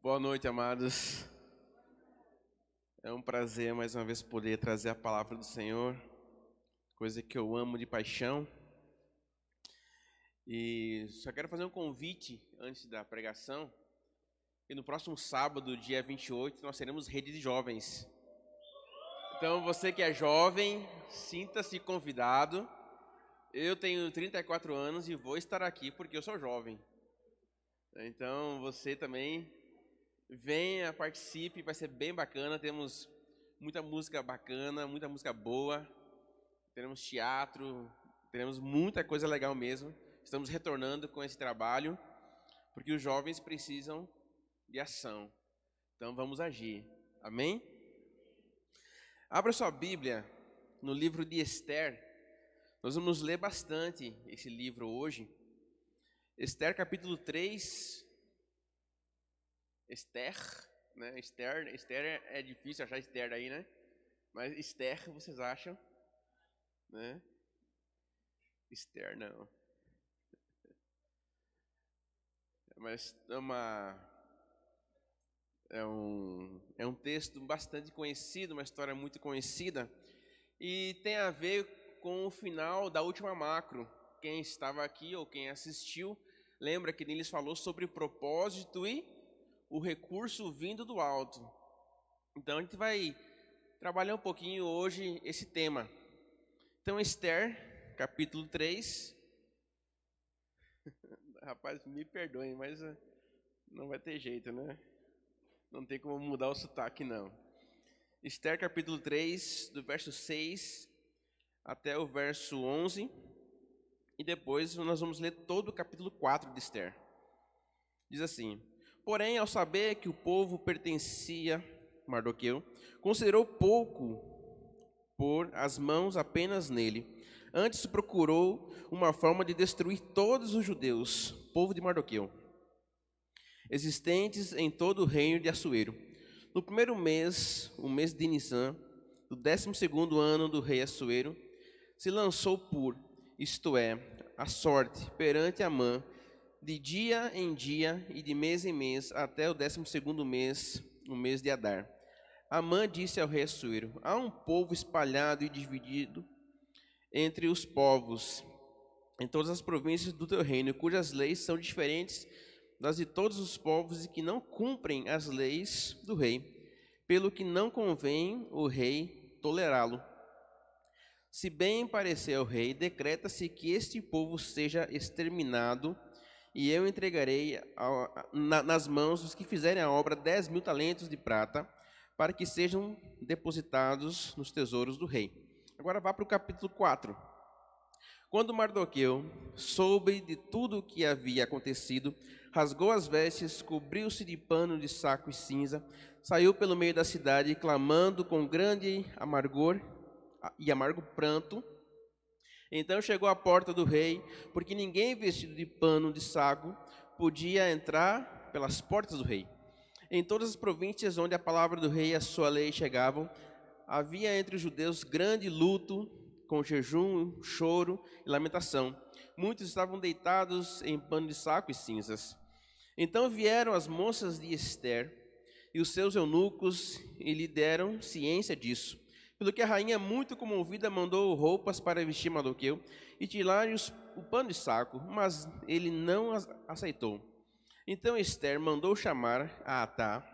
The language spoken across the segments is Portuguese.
Boa noite, amados. É um prazer mais uma vez poder trazer a palavra do Senhor, coisa que eu amo de paixão. E só quero fazer um convite antes da pregação, que no próximo sábado, dia 28, nós teremos rede de jovens. Então, você que é jovem, sinta-se convidado. Eu tenho 34 anos e vou estar aqui porque eu sou jovem. Então, você também venha, participe, vai ser bem bacana. Temos muita música bacana, muita música boa. Teremos teatro, teremos muita coisa legal mesmo. Estamos retornando com esse trabalho, porque os jovens precisam de ação. Então vamos agir. Amém? Abra sua Bíblia no livro de Esther. Nós vamos ler bastante esse livro hoje. Esther capítulo 3. Esther, né? Esther é difícil achar Esther aí, né? Mas Esther, vocês acham? Né? Esther não. Mas é um texto bastante conhecido, uma história muito conhecida, e tem a ver com o final da última macro. Quem estava aqui ou quem assistiu, lembra que neles falou sobre o propósito e o recurso vindo do alto. Então a gente vai trabalhar um pouquinho hoje esse tema. Então Esther, capítulo 3. Rapaz, me perdoem, mas não vai ter jeito, né? Não tem como mudar o sotaque, não. Esther, capítulo 3, do verso 6 até o verso 11. E depois nós vamos ler todo o capítulo 4 de Esther. Diz assim: Porém, ao saber que o povo pertencia a Mardoqueu, considerou pouco pôr as mãos apenas nele. Antes procurou uma forma de destruir todos os judeus, povo de Mardoqueu, existentes em todo o reino de Assuero. No primeiro mês, o mês de Nisan, do 12º ano do rei Assuero, se lançou por, isto é, a sorte, perante Amã, de dia em dia e de mês em mês, até o 12º mês, o mês de Adar. Amã disse ao rei Assuero: há um povo espalhado e dividido entre os povos, em todas as províncias do teu reino, cujas leis são diferentes das de todos os povos e que não cumprem as leis do rei, pelo que não convém o rei tolerá-lo. Se bem parecer ao rei, decreta-se que este povo seja exterminado, e eu entregarei nas mãos dos que fizerem a obra 10.000 talentos de prata, para que sejam depositados nos tesouros do rei. Agora vá para o capítulo 4. Quando Mardoqueu soube de tudo o que havia acontecido, rasgou as vestes, cobriu-se de pano de saco e cinza, saiu pelo meio da cidade, clamando com grande amargor e amargo pranto. Então chegou à porta do rei, porque ninguém vestido de pano de saco podia entrar pelas portas do rei. Em todas as províncias onde a palavra do rei e a sua lei chegavam, havia entre os judeus grande luto, com jejum, choro e lamentação. Muitos estavam deitados em pano de saco e cinzas. Então vieram as moças de Esther e os seus eunucos e lhe deram ciência disso. Pelo que a rainha, muito comovida, mandou roupas para vestir Mardoqueu e tirar-lhe o pano de saco, mas ele não aceitou. Então Esther mandou chamar a Atá,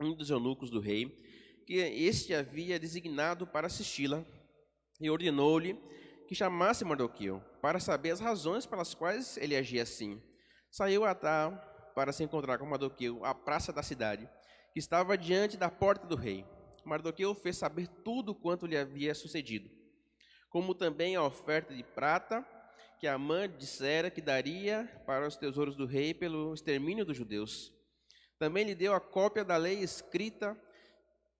um dos eunucos do rei, que este havia designado para assisti-la, e ordenou-lhe que chamasse Mardoqueu, para saber as razões pelas quais ele agia assim. Saiu Atá para se encontrar com Mardoqueu à praça da cidade, que estava diante da porta do rei. Mardoqueu fez saber tudo quanto lhe havia sucedido, como também a oferta de prata que Amã dissera que daria para os tesouros do rei pelo extermínio dos judeus. Também lhe deu a cópia da lei escrita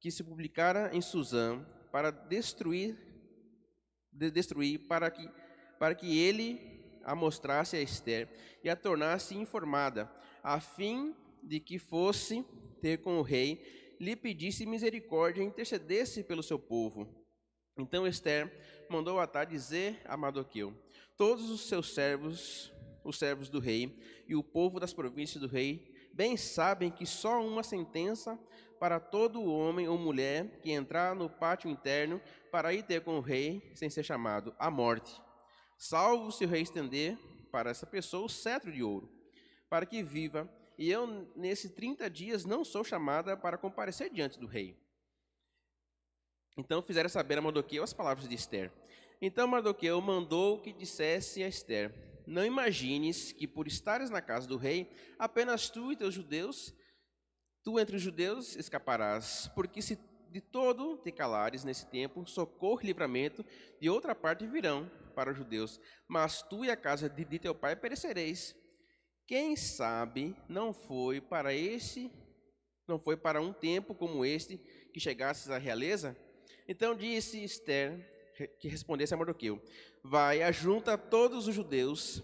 que se publicara em Suzã para destruir para que ele a mostrasse a Esther e a tornasse informada, a fim de que fosse ter com o rei, lhe pedisse misericórdia e intercedesse pelo seu povo. Então Esther mandou Atá dizer a Mardoqueu: todos os seus servos, os servos do rei, e o povo das províncias do rei, bem sabem que só uma sentença para todo homem ou mulher que entrar no pátio interno para ir ter com o rei sem ser chamado: a morte, salvo se o rei estender para essa pessoa o cetro de ouro, para que viva, e eu, nesses 30 dias, não sou chamada para comparecer diante do rei. Então fizeram saber a Mardoqueu as palavras de Ester. Então Mardoqueu mandou que dissesse a Ester: não imagines que por estares na casa do rei, apenas tu e teus judeus, tu entre os judeus escaparás, porque se de todo te calares nesse tempo, socorro e livramento de outra parte virão para os judeus, mas tu e a casa de teu pai perecereis. Quem sabe não foi para um tempo como este que chegasses à realeza? Então disse Ester, que respondesse a Mardoqueu: vai, ajunta todos os judeus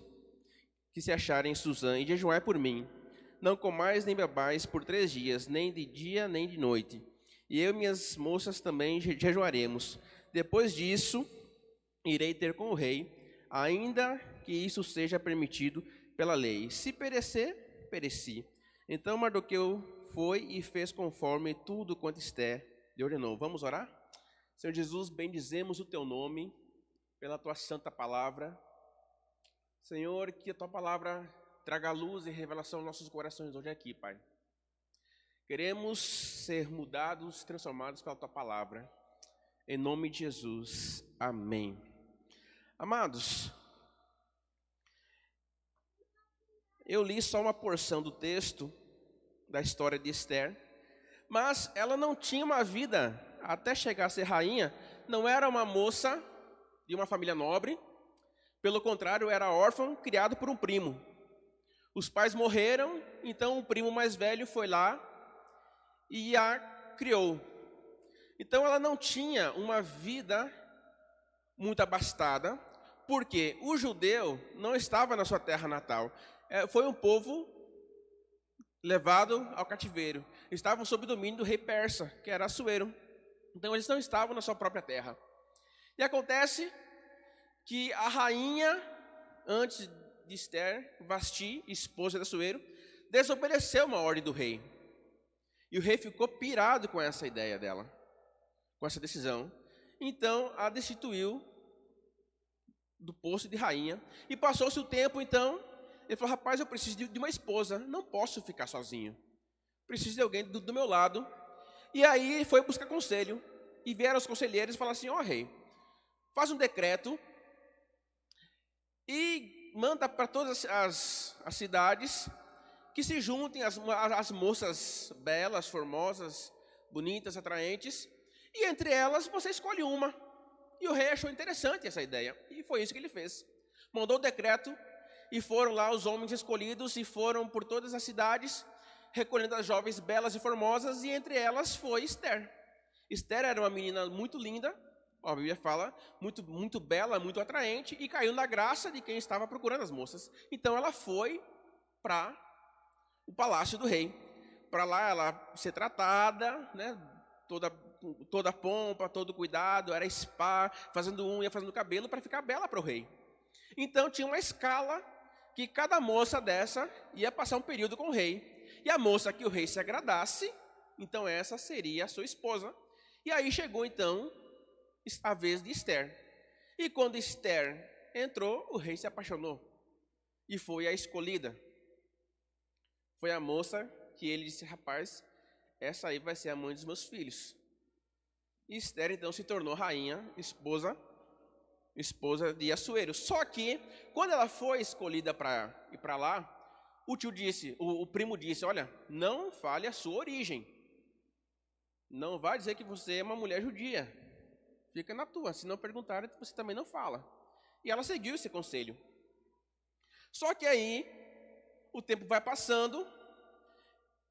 que se acharem em Suzã e jejuai por mim. Não comais nem bebais por 3 dias, nem de dia nem de noite. E eu e minhas moças também jejuaremos. Depois disso, irei ter com o rei, ainda que isso seja permitido pela lei. Se perecer, pereci. Então Mardoqueu foi e fez conforme tudo quanto Ester lhe ordenou. Vamos orar? Senhor Jesus, bendizemos o teu nome pela tua santa palavra. Senhor, que a tua palavra traga luz e revelação aos nossos corações hoje aqui, Pai. Queremos ser mudados, transformados pela tua palavra. Em nome de Jesus. Amém. Amados, eu li só uma porção do texto da história de Ester, mas ela não tinha uma vida até chegar a ser rainha, não era uma moça de uma família nobre, pelo contrário, era órfã, criado por um primo. Os pais morreram, então o primo mais velho foi lá e a criou. Então ela não tinha uma vida muito abastada, porque o judeu não estava na sua terra natal. Foi um povo levado ao cativeiro. Estavam sob o domínio do rei persa, que era Assuero. Então eles não estavam na sua própria terra. E acontece que a rainha, antes de Ester, Vasti, esposa de Assuero, desobedeceu uma ordem do rei. E o rei ficou pirado com essa ideia dela, com essa decisão. Então a destituiu do posto de rainha. E passou-se o tempo, então, ele falou: rapaz, eu preciso de uma esposa, não posso ficar sozinho. Preciso de alguém do meu lado. E aí foi buscar conselho. E vieram os conselheiros e falaram assim: ó rei, faz um decreto e manda para todas as cidades que se juntem as moças belas, formosas, bonitas, atraentes, e entre elas você escolhe uma. E o rei achou interessante essa ideia, e foi isso que ele fez. Mandou o decreto, e foram lá os homens escolhidos, e foram por todas as cidades, recolhendo as jovens belas e formosas, e entre elas foi Ester. Ester era uma menina muito linda, a Bíblia fala, muito, muito bela, muito atraente, e caiu na graça de quem estava procurando as moças. Então ela foi para o palácio do rei, para lá ela ser tratada, né, toda pompa, todo cuidado, era spa, fazendo unha, fazendo cabelo, para ficar bela para o rei. Então tinha uma escala que cada moça dessa ia passar um período com o rei, e a moça que o rei se agradasse, então essa seria a sua esposa. E aí chegou então a vez de Ester. E quando Ester entrou, o rei se apaixonou. E foi a escolhida. Foi a moça que ele disse: rapaz, essa aí vai ser a mãe dos meus filhos. E Ester então se tornou rainha, esposa de Assuero. Só que, quando ela foi escolhida para ir para lá, o primo disse: olha, não fale a sua origem. Não vai dizer que você é uma mulher judia. Fica na tua, se não perguntarem, você também não fala. E ela seguiu esse conselho. Só que aí, o tempo vai passando,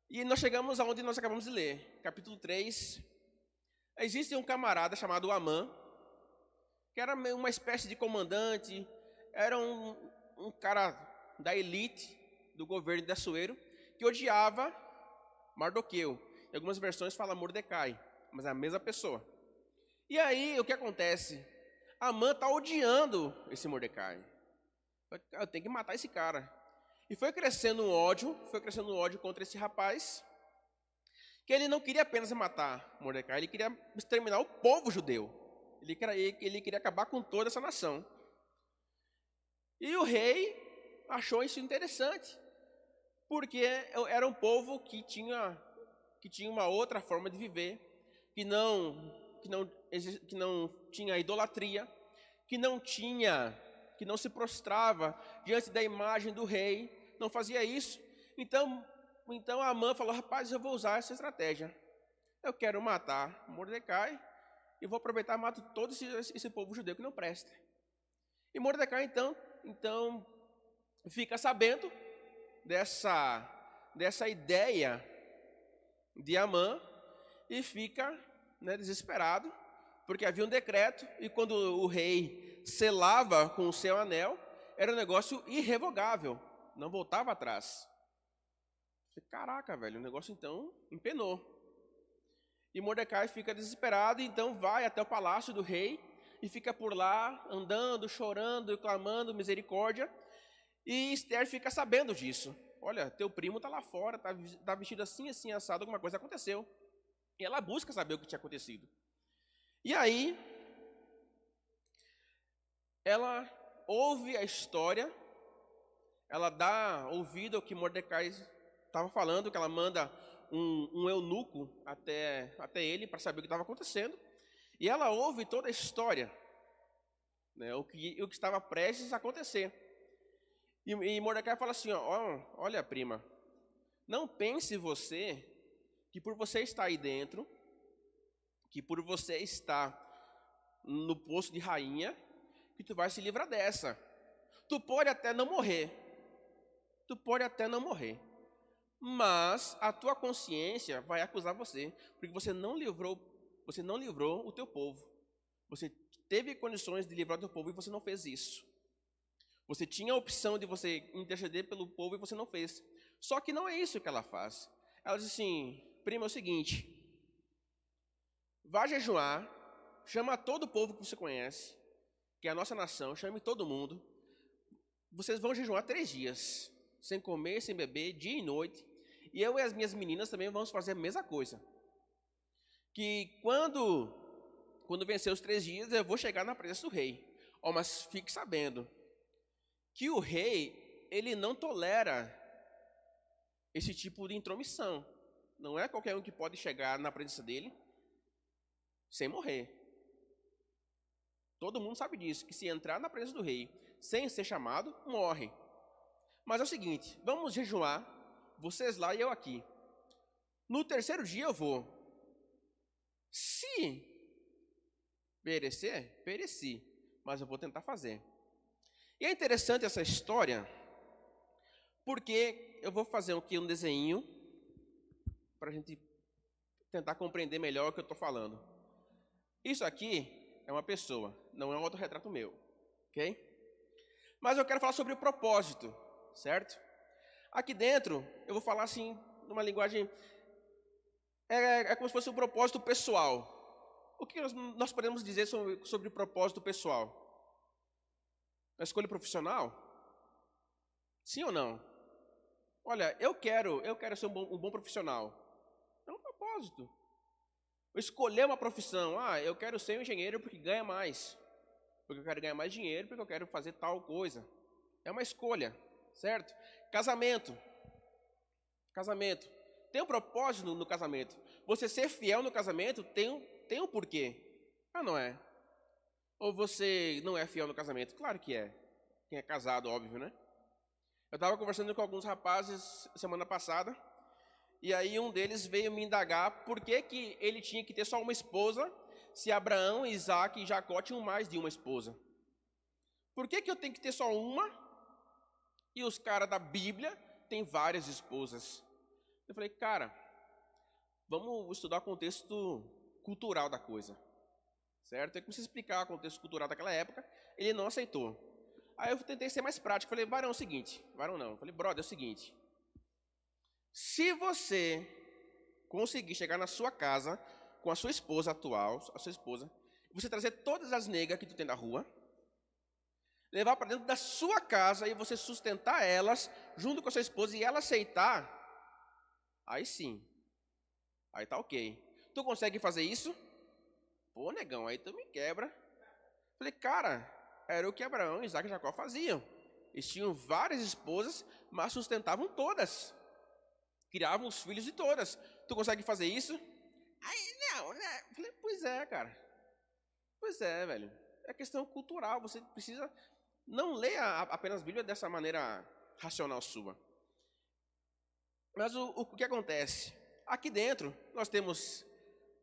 e nós chegamos aonde nós acabamos de ler, capítulo 3. Existe um camarada chamado Amã, que era uma espécie de comandante, era um cara da elite do governo de Assuero, que odiava Mardoqueu. Em algumas versões fala Mordecai, mas é a mesma pessoa. E aí, o que acontece? Amã está odiando esse Mordecai. Eu tenho que matar esse cara. E foi crescendo um ódio contra esse rapaz, que ele não queria apenas matar Mordecai, ele queria exterminar o povo judeu. Ele queria acabar com toda essa nação. E o rei achou isso interessante, porque era um povo que tinha uma outra forma de viver, que não tinha idolatria, que não se prostrava diante da imagem do rei, não fazia isso. Então Amã falou: rapaz, eu vou usar essa estratégia. Eu quero matar Mordecai e vou aproveitar e mato todo esse povo judeu que não presta. E Mordecai então fica sabendo dessa ideia de Amã e fica, desesperado, porque havia um decreto, e quando o rei selava com o seu anel, era um negócio irrevogável, não voltava atrás. Caraca, velho, o negócio então empenou. E Mordecai fica desesperado, e então vai até o palácio do rei, e fica por lá, andando, chorando, clamando misericórdia, e Esther fica sabendo disso. Olha, teu primo está lá fora, tá vestido assim, assim, assado, alguma coisa aconteceu. E ela busca saber o que tinha acontecido. E aí, ela ouve a história, ela dá ouvido ao que Mordecai estava falando, que ela manda um eunuco até ele para saber o que estava acontecendo. E ela ouve toda a história, o que estava prestes a acontecer. E Mordecai fala assim: olha, prima, não pense você que por você estar aí dentro, que por você estar no posto de rainha, que tu vai se livrar dessa. Tu pode até não morrer, mas a tua consciência vai acusar você, porque você não livrou o teu povo. Você teve condições de livrar o teu povo e você não fez isso. Você tinha a opção de você interceder pelo povo e você não fez. Só que não é isso que ela faz. Ela diz assim: prima, é o seguinte, vá jejuar, chama todo o povo que você conhece, que é a nossa nação, chame todo mundo. Vocês vão jejuar 3 dias, sem comer, sem beber, dia e noite. E eu e as minhas meninas também vamos fazer a mesma coisa. Que quando vencer os 3 dias, eu vou chegar na presença do rei. Mas fique sabendo que o rei, ele não tolera esse tipo de intromissão. Não é qualquer um que pode chegar na presença dele sem morrer. Todo mundo sabe disso, que se entrar na presença do rei sem ser chamado, morre. Mas é o seguinte, vamos jejuar, vocês lá e eu aqui. No 3º dia eu vou. Se perecer, pereci, mas eu vou tentar fazer. E é interessante essa história, porque eu vou fazer aqui um desenho para a gente tentar compreender melhor o que eu estou falando. Isso aqui é uma pessoa, não é um autorretrato meu, ok? Mas eu quero falar sobre o propósito, certo? Aqui dentro, eu vou falar assim, numa linguagem, é como se fosse um propósito pessoal. O que nós podemos dizer sobre o propósito pessoal? A escolha profissional? Sim ou não? Olha, eu quero ser um bom profissional. É um propósito. Escolher uma profissão. Eu quero ser um engenheiro porque ganha mais. Porque eu quero ganhar mais dinheiro, porque eu quero fazer tal coisa. É uma escolha, certo? Casamento. Tem um propósito no casamento. Você ser fiel no casamento tem um porquê. Não é? Ou você não é fiel no casamento? Claro que é. Quem é casado, óbvio, né? Eu estava conversando com alguns rapazes semana passada, e aí um deles veio me indagar por que ele tinha que ter só uma esposa, se Abraão, Isaac e Jacó tinham mais de uma esposa. Por que eu tenho que ter só uma, e os caras da Bíblia têm várias esposas? Eu falei, cara, vamos estudar o contexto cultural da coisa. Certo? Eu comecei a explicar o contexto cultural daquela época, ele não aceitou. Aí eu tentei ser mais prático, falei, varão, é o seguinte, varão não, falei, brother, é o seguinte, se você conseguir chegar na sua casa com a sua esposa atual, você trazer todas as negas que tu tem da rua, levar para dentro da sua casa e você sustentar elas, junto com a sua esposa e ela aceitar, aí sim, aí tá ok. Tu consegue fazer isso? Pô, negão, aí tu me quebra. Falei, cara, era o que Abraão, Isaac e Jacó faziam. Eles tinham várias esposas, mas sustentavam todas. Criavam os filhos de todas. Tu consegue fazer isso? Aí, não, né? Falei, pois é, cara. Pois é, velho. É questão cultural. Você precisa não ler apenas a Bíblia dessa maneira racional sua. Mas o que acontece? Aqui dentro, nós temos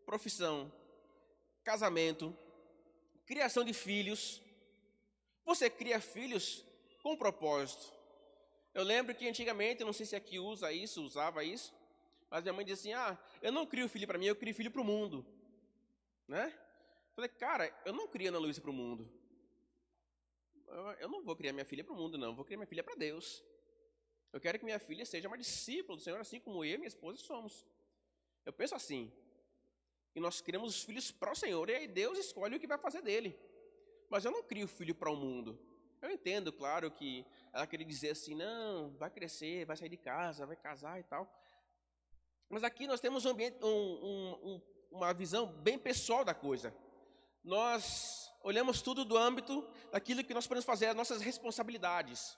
profissão, casamento, criação de filhos. Você cria filhos com propósito. Eu lembro que antigamente, não sei se aqui usava isso, mas minha mãe dizia assim, eu não crio filho para mim, eu crio filho para o mundo. Né? Falei, cara, eu não crio Ana Luísa para o mundo. Eu não vou criar minha filha para o mundo, não. Eu vou criar minha filha para Deus. Eu quero que minha filha seja uma discípula do Senhor, assim como eu e minha esposa somos. Eu penso assim, que nós criamos os filhos para o Senhor, e aí Deus escolhe o que vai fazer dele. Mas eu não crio filho para o mundo. Eu entendo, claro, que ela queria dizer assim, não, vai crescer, vai sair de casa, vai casar e tal. Mas aqui nós temos uma visão bem pessoal da coisa. Nós olhamos tudo do âmbito daquilo que nós podemos fazer, as nossas responsabilidades.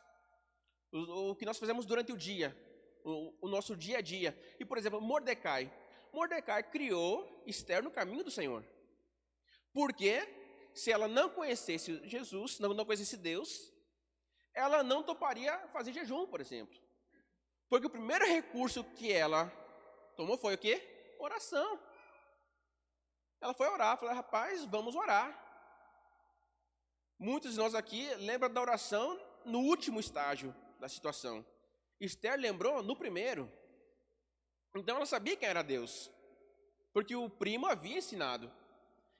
O que nós fazemos durante o dia, o nosso dia a dia. E, por exemplo, Mordecai criou Esther no caminho do Senhor. Porque se ela não conhecesse Jesus, não conhecesse Deus, ela não toparia fazer jejum, por exemplo. Porque o primeiro recurso que ela tomou foi o quê? Oração. Ela foi orar, falou, rapaz, vamos orar. Muitos de nós aqui lembram da oração no último estágio da situação. Esther lembrou no primeiro. Então ela sabia quem era Deus, porque o primo havia ensinado.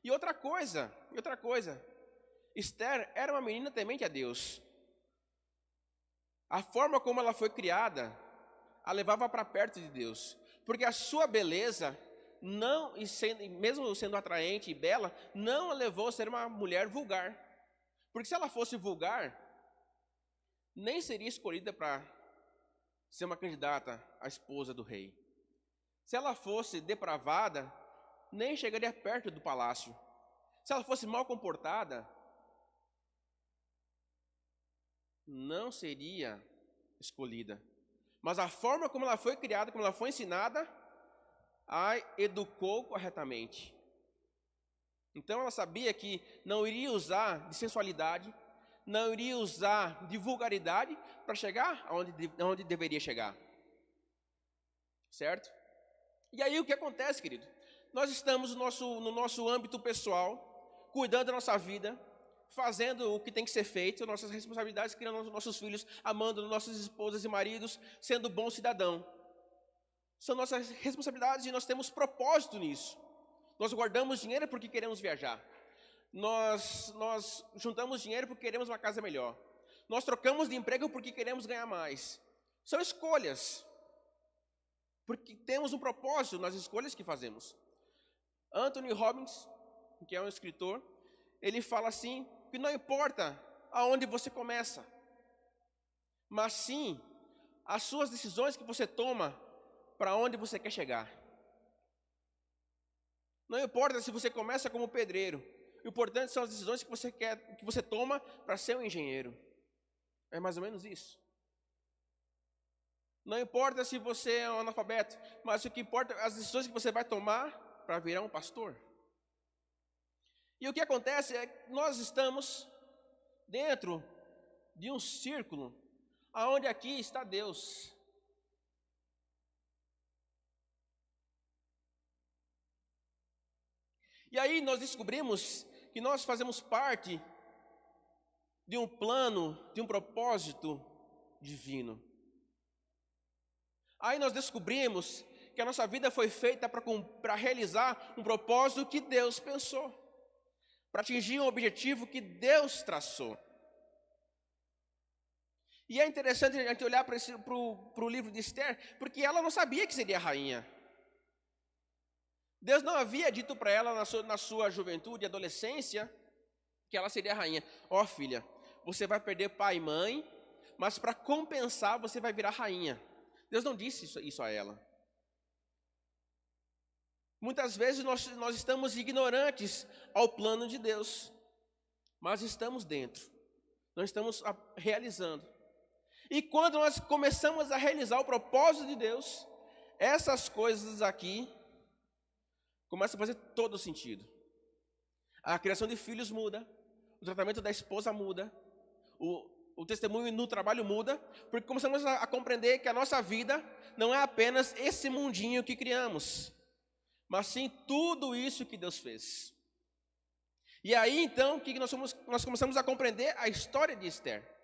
E outra coisa, Esther era uma menina temente a Deus. A forma como ela foi criada a levava para perto de Deus, porque a sua beleza, mesmo sendo atraente e bela, não a levou a ser uma mulher vulgar. Porque se ela fosse vulgar, nem seria escolhida para ser uma candidata à esposa do rei. Se ela fosse depravada, nem chegaria perto do palácio. Se ela fosse mal comportada, não seria escolhida. Mas a forma como ela foi criada, como ela foi ensinada, a educou corretamente. Então ela sabia que não iria usar de sensualidade, não iria usar de vulgaridade para chegar aonde deveria chegar. Certo? E aí o que acontece, querido? Nós estamos no nosso âmbito pessoal, cuidando da nossa vida, fazendo o que tem que ser feito, nossas responsabilidades, criando nossos filhos, amando nossas esposas e maridos, sendo bom cidadão. São nossas responsabilidades e nós temos propósito nisso. Nós guardamos dinheiro porque queremos viajar. Nós juntamos dinheiro porque queremos uma casa melhor. Nós trocamos de emprego porque queremos ganhar mais. São escolhas. Porque temos um propósito nas escolhas que fazemos. Anthony Robbins, que é um escritor, ele fala assim, que não importa aonde você começa, mas sim as suas decisões que você toma para onde você quer chegar. Não importa se você começa como pedreiro, o importante são as decisões que você toma para ser um engenheiro. É mais ou menos isso. Não importa se você é um analfabeto, mas o que importa é as decisões que você vai tomar para virar um pastor. E o que acontece é que nós estamos dentro de um círculo, aonde aqui está Deus. E aí nós descobrimos que nós fazemos parte de um plano, de um propósito divino. Aí nós descobrimos que a nossa vida foi feita para realizar um propósito que Deus pensou, para atingir um objetivo que Deus traçou. E é interessante a gente olhar para o livro de Esther, porque ela não sabia que seria rainha. Deus não havia dito para ela na sua juventude e adolescência que ela seria rainha. Ó, filha, você vai perder pai e mãe, mas para compensar você vai virar rainha. Deus não disse isso a ela. Muitas vezes nós estamos ignorantes ao plano de Deus, mas estamos dentro, nós estamos realizando. E quando nós começamos a realizar o propósito de Deus, essas coisas aqui começam a fazer todo sentido. A criação de filhos muda, o tratamento da esposa muda, o testemunho no trabalho muda, porque começamos a compreender que a nossa vida não é apenas esse mundinho que criamos, mas sim tudo isso que Deus fez. E aí então, que nós começamos a compreender a história de Esther.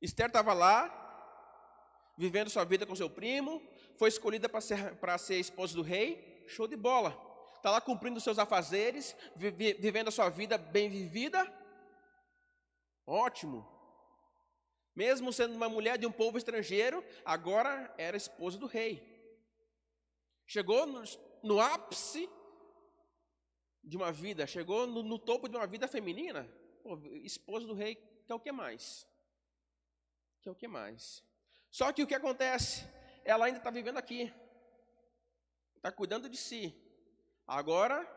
Esther estava lá, vivendo sua vida com seu primo, foi escolhida para ser esposa do rei, show de bola. Está lá cumprindo seus afazeres, vivendo a sua vida bem vivida, ótimo. Mesmo sendo uma mulher de um povo estrangeiro, agora era esposa do rei. Chegou no ápice de uma vida, chegou no topo de uma vida feminina. Pô, esposa do rei, quer o que mais? Quer o que mais? Só que o que acontece? Ela ainda está vivendo aqui, está cuidando de si. Agora,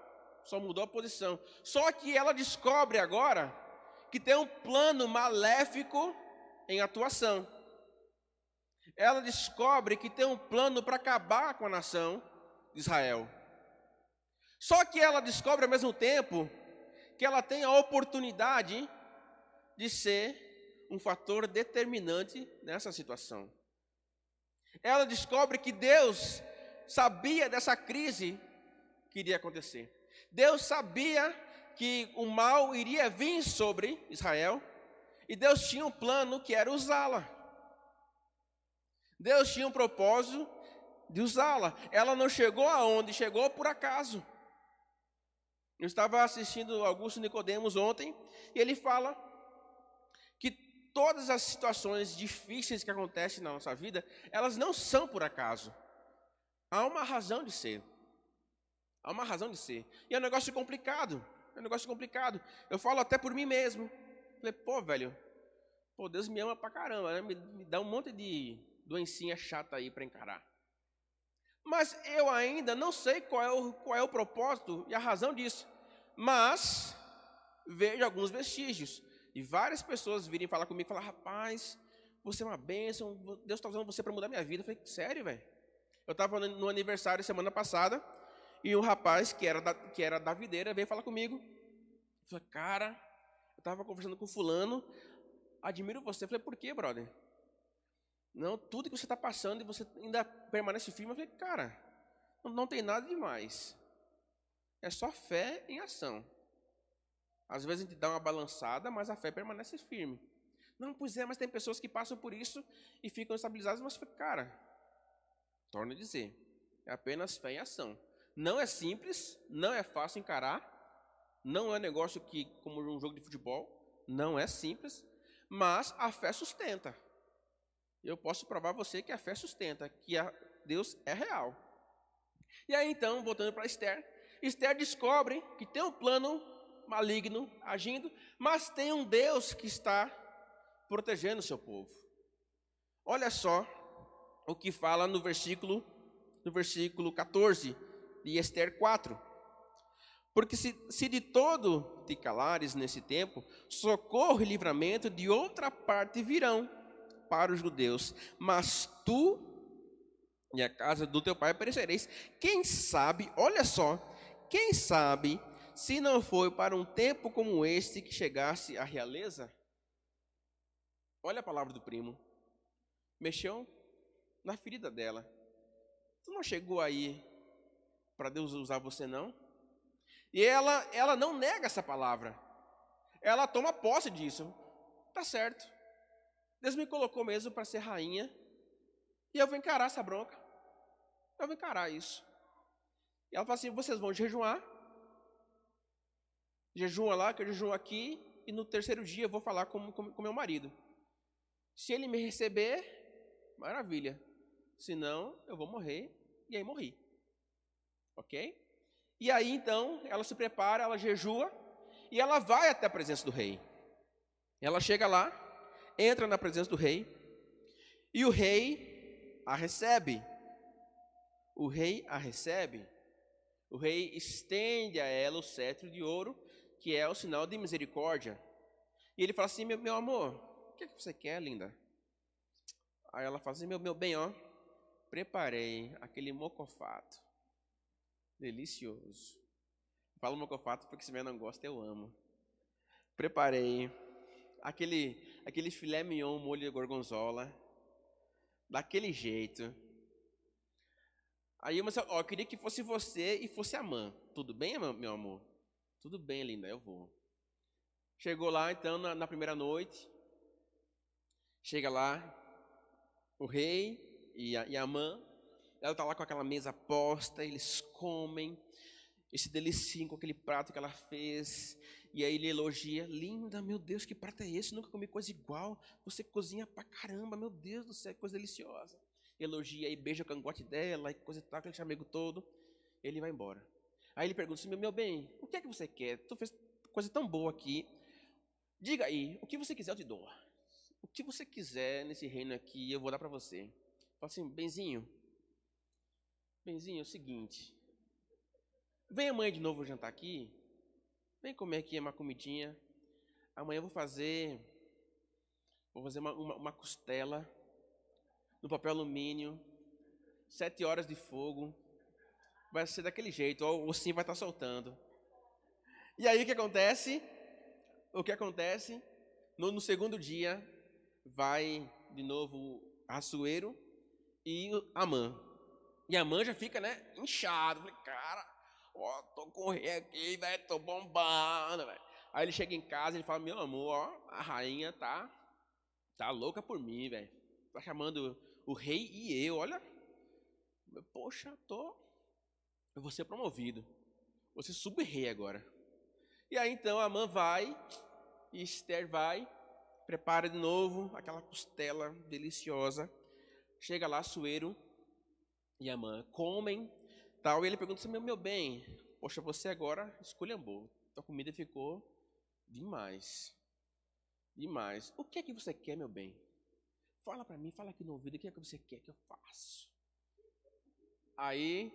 só mudou a posição. Só que ela descobre agora que tem um plano maléfico em atuação. Ela descobre que tem um plano para acabar com a nação de Israel. Só que ela descobre ao mesmo tempo que ela tem a oportunidade de ser um fator determinante nessa situação. Ela descobre que Deus sabia dessa crise que iria acontecer. Deus sabia que o mal iria vir sobre Israel e Deus tinha um plano que era usá-la. Deus tinha um propósito de usá-la. Ela não chegou aonde? Chegou por acaso. Eu estava assistindo Augusto Nicodemos ontem e ele fala que todas as situações difíceis que acontecem na nossa vida, elas não são por acaso. Há uma razão de ser. Há uma razão de ser. E é um negócio complicado. É um negócio complicado. Eu falo até por mim mesmo. Falei, pô, velho, Deus me ama pra caramba, né? Me dá um monte de doencinha chata aí para encarar. Mas eu ainda não sei qual é o propósito e a razão disso. Mas vejo alguns vestígios. E várias pessoas virem falar comigo e falar, rapaz, você é uma bênção, Deus está usando você para mudar minha vida. Eu falei, sério, velho? Eu estava no aniversário semana passada, e um rapaz que era da videira veio falar comigo. Eu falei, cara, eu estava conversando com fulano, admiro você. Eu falei, por quê, brother? Não, tudo que você está passando e você ainda permanece firme. Eu falei, cara, não tem nada demais. É só fé em ação. Às vezes a gente dá uma balançada, mas a fé permanece firme. Não, pois é, mas tem pessoas que passam por isso e ficam estabilizadas. Mas, cara, torno a dizer, é apenas fé em ação. Não é simples, não é fácil encarar, não é um negócio que, como um jogo de futebol, não é simples, mas a fé sustenta. Eu posso provar a você que a fé sustenta, que Deus é real. E aí então, voltando para Esther, Esther descobre que tem um plano maligno agindo, mas tem um Deus que está protegendo o seu povo. Olha só o que fala no versículo 14 de Esther 4. Porque se de todo te calares nesse tempo, socorro e livramento de outra parte virão para os judeus, mas tu e a casa do teu pai perecereis. Quem sabe, olha só, quem sabe se não foi para um tempo como este que chegasse a realeza? Olha a palavra do primo. Mexeu na ferida dela. Tu não chegou aí para Deus usar você, não? E ela não nega essa palavra. Ela toma posse disso. Tá certo. Deus me colocou mesmo para ser rainha. E eu vou encarar essa bronca. Eu vou encarar isso. E ela fala assim, vocês vão jejuar. Jejua lá, que eu jejuo aqui. E no terceiro dia eu vou falar com meu marido. Se ele me receber, maravilha. Se não, eu vou morrer. E aí morri. Ok? E aí então, ela se prepara, ela jejua. E ela vai até a presença do rei. Ela chega lá. entra na presença do rei, e o rei a recebe. O rei a recebe. O rei estende a ela o cetro de ouro, que é o sinal de misericórdia. E ele fala assim, meu amor, o que você quer, linda? Aí ela fala assim, meu bem, ó, preparei aquele mocofato. Delicioso. Falo mocofato porque se você não gosta, eu amo. Preparei aquele filé mignon, molho de gorgonzola, daquele jeito. Aí eu disse, ó, eu queria que fosse você e fosse a Amã. Tudo bem, meu amor? Tudo bem, linda, eu vou. Chegou lá, então, na primeira noite. Chega lá, o rei e a Amã. Ela está lá com aquela mesa posta, eles comem, e se deliciam com aquele prato que ela fez. E aí ele elogia, linda, meu Deus, que prato é esse? Nunca comi coisa igual. Você cozinha pra caramba, meu Deus do céu, que coisa deliciosa. Elogia e beija o cangote dela, e coisa e tal, aquele chamego todo. Ele vai embora. Aí ele pergunta assim, meu bem, o que é que você quer? Tu fez coisa tão boa aqui. Diga aí, o que você quiser eu te dou. O que você quiser nesse reino aqui, eu vou dar para você. Fala assim, benzinho, é o seguinte. Vem amanhã de novo jantar aqui. Vem comer aqui uma comidinha. Amanhã eu vou fazer uma costela no papel alumínio, 7 horas de fogo. Vai ser daquele jeito, o ossinho vai estar soltando. E aí o que acontece? No segundo dia, vai de novo Assuero e Amã. E Amã já fica, né, inchado. Falei, cara, ó, tô correndo aqui, velho, tô bombando, velho. Aí ele chega em casa e ele fala, meu amor, ó, a rainha tá louca por mim, velho. Tá chamando o rei e eu, olha. Poxa, eu vou ser promovido. Vou ser sub-rei agora. E aí então Amã vai, e Esther vai, prepara de novo aquela costela deliciosa. Chega lá, Assuero e Amã comem, tal, e ele pergunta assim, meu bem, poxa, você agora esculhambou. A comida ficou demais. Demais. O que é que você quer, meu bem? Fala pra mim, fala aqui no ouvido, o que é que você quer que eu faça? Aí,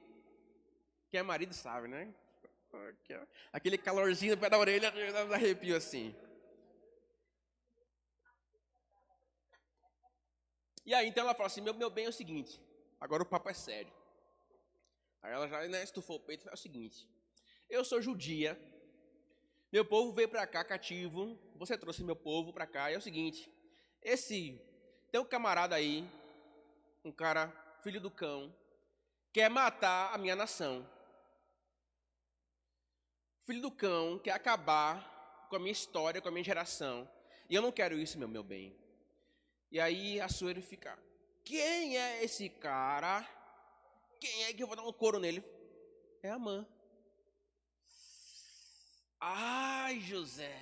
quem é marido sabe, né? Aquele calorzinho no pé da orelha, dá arrepio assim. E aí, então ela fala assim, meu bem, é o seguinte, agora o papo é sério. Aí ela já, né, estufou o peito e fala o seguinte, eu sou judia, meu povo veio para cá cativo, você trouxe meu povo para cá, e é o seguinte, tem um camarada aí, um cara, filho do cão, quer matar a minha nação. Filho do cão quer acabar com a minha história, com a minha geração. E eu não quero isso, meu bem. E aí Assuero fica, quem é esse cara? Quem é que eu vou dar um couro nele? É Amã. Ai, José.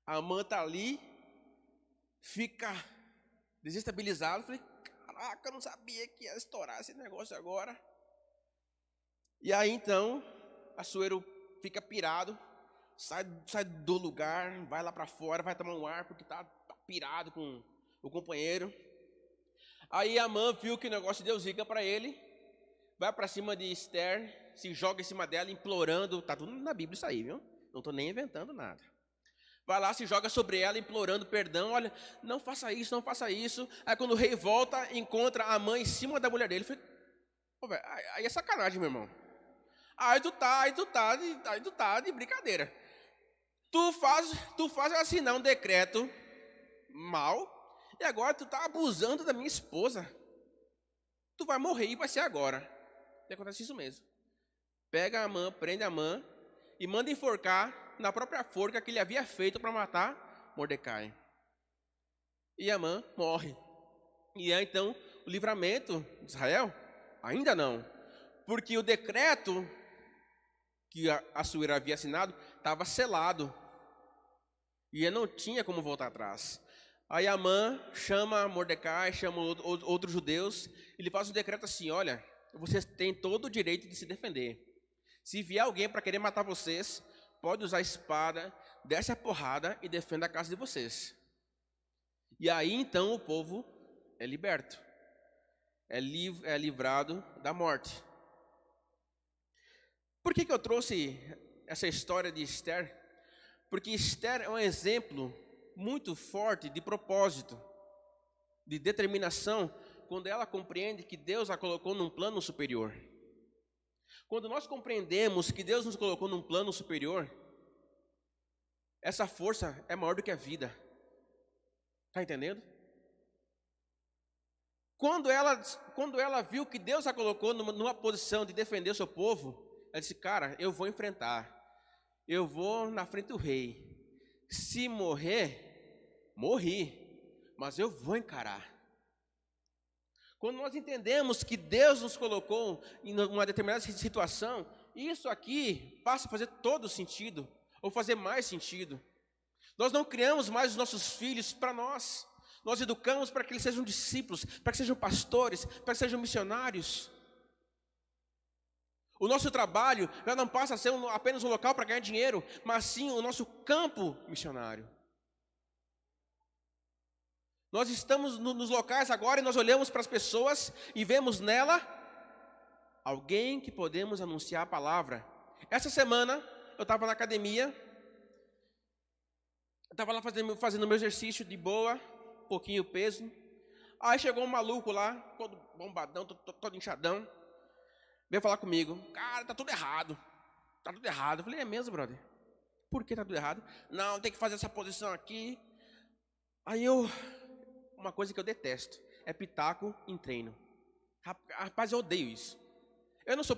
Amã tá ali, fica desestabilizado. Falei, caraca, eu não sabia que ia estourar esse negócio agora. E aí então, Assuero fica pirado, sai do lugar, vai lá para fora, vai tomar um ar, porque tá pirado com o companheiro. Aí Amã viu que o negócio deu zica para ele, vai para cima de Esther, se joga em cima dela, implorando, tá tudo na Bíblia isso aí, viu? Não estou nem inventando nada. Vai lá, se joga sobre ela, implorando perdão, olha, não faça isso, não faça isso. Aí quando o rei volta, encontra a Amã em cima da mulher dele, aí é sacanagem, meu irmão. Aí tu tá de brincadeira. Tu faz assinar um decreto mal, e agora tu tá abusando da minha esposa. Tu vai morrer e vai ser agora. E acontece isso mesmo. Pega a Amã, prende a Amã e manda enforcar na própria forca que ele havia feito para matar Mordecai. E Amã morre. E é então o livramento de Israel? Ainda não. Porque o decreto que Assuero havia assinado estava selado. E ele não tinha como voltar atrás. Aí Amã chama Mordecai, chama outros judeus, ele faz um decreto assim, olha, vocês têm todo o direito de se defender. Se vier alguém para querer matar vocês, pode usar a espada, desce a porrada e defenda a casa de vocês. E aí então o povo é liberto, é livrado da morte. Por que eu trouxe essa história de Esther? Porque Esther é um exemplo muito forte de propósito, de determinação, quando ela compreende que Deus a colocou num plano superior. Quando nós compreendemos que Deus nos colocou num plano superior, essa força é maior do que a vida. Está entendendo? Quando ela viu que Deus a colocou numa posição de defender o seu povo, ela disse, cara, eu vou enfrentar. Eu vou na frente do rei. Se morrer, morri. Mas eu vou encarar. Quando nós entendemos que Deus nos colocou em uma determinada situação, isso aqui passa a fazer todo sentido, ou fazer mais sentido. Nós não criamos mais os nossos filhos para nós. Nós educamos para que eles sejam discípulos, para que sejam pastores, para que sejam missionários. O nosso trabalho já não passa a ser apenas um local para ganhar dinheiro, mas sim o nosso campo missionário. Nós estamos nos locais agora e nós olhamos para as pessoas e vemos nela alguém que podemos anunciar a palavra. Essa semana eu estava na academia, eu estava lá fazendo meu exercício de boa, um pouquinho peso. Aí chegou um maluco lá, todo bombadão, todo inchadão, veio falar comigo, cara, tá tudo errado. Eu falei, é mesmo, brother? Por que tá tudo errado? Não, tem que fazer essa posição aqui. Aí uma coisa que eu detesto, é pitaco em treino. Rapaz, eu odeio isso. Eu não sou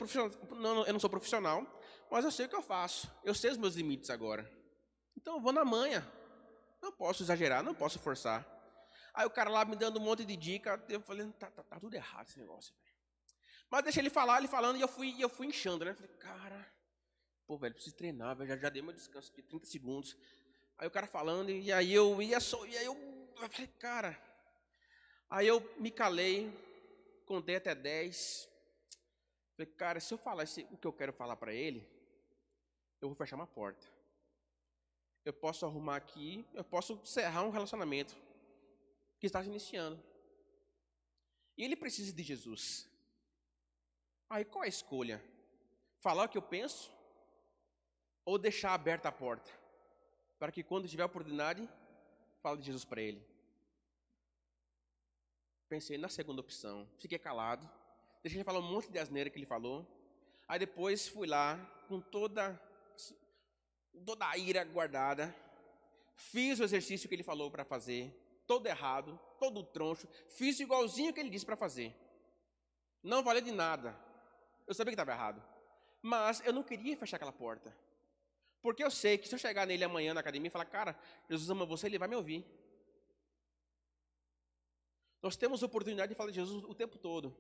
profissional, mas eu sei o que eu faço. Eu sei os meus limites agora. Então eu vou na manha. Não posso exagerar, não posso forçar. Aí o cara lá me dando um monte de dica, eu falei, tá tudo errado esse negócio. Mas deixa ele falando, e eu fui inchando, né? Eu falei, cara, pô, velho, preciso treinar, velho, já dei meu descanso de 30 segundos. Aí o cara falando, e aí eu falei, cara. Aí eu me calei, contei até 10. Falei, cara, se eu falar o que eu quero falar para ele, eu vou fechar uma porta. Eu posso arrumar aqui, eu posso encerrar um relacionamento que está se iniciando. E ele precisa de Jesus. Aí qual é a escolha? Falar o que eu penso ou deixar aberta a porta? Para que quando tiver a oportunidade, fale de Jesus para ele. Pensei na segunda opção, fiquei calado, deixei ele falar um monte de asneira que ele falou. Aí depois fui lá, com toda a ira guardada, fiz o exercício que ele falou para fazer, todo errado, todo troncho, fiz igualzinho que ele disse para fazer. Não valeu de nada, eu sabia que estava errado, mas eu não queria fechar aquela porta, porque eu sei que se eu chegar nele amanhã na academia e falar, cara, Jesus ama você, ele vai me ouvir. Nós temos a oportunidade de falar de Jesus o tempo todo.